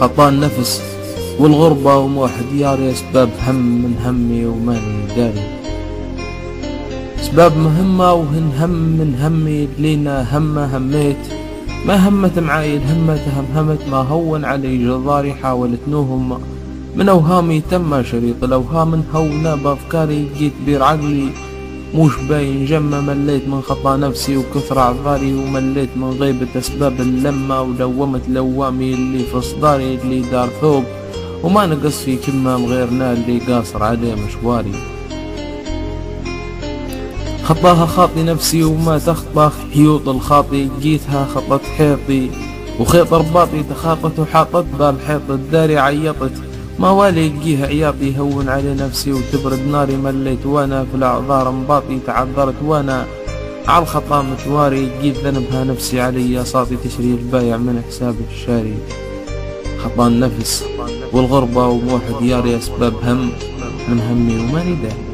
خطا النفس والغربة وموح دياري، أسباب هم من همي وماني داري. أسباب مهمة وهن هم من همي، لينا همة هميت ما همت معاي الهمة، همهمت ما هون علي جضاري، حاولت نوهم من أوهامي تم شريط الأوهام هونة بأفكاري، جيت بير عقلي موش باين جمة، مليت من خطا نفسي وكثر أعذاري، ومليت من غيبة أسباب اللمة، ودومت لوامي اللي في صداري، اللي دار ثوب وما نقص في كمام غيرنا اللي قاصر عليه مشواري. خطاها خاطي نفسي وما تخطى حيوط الخاطي، جيتها خطت حيطي وخيط رباطي، تخاطت وحاطت بالحيط الداري، عيطت ما والي يلقيها عياطي، هون علي نفسي وتبرد ناري، مليت وانا في الاعذار انباطي، تعذرت وانا على الخطا متواري، جيت ذنبها نفسي علي صاطي، تشري البايع من حسابي الشاري. خطا النفس والغربة وموح دياري، أسباب هم من همي وماني داري.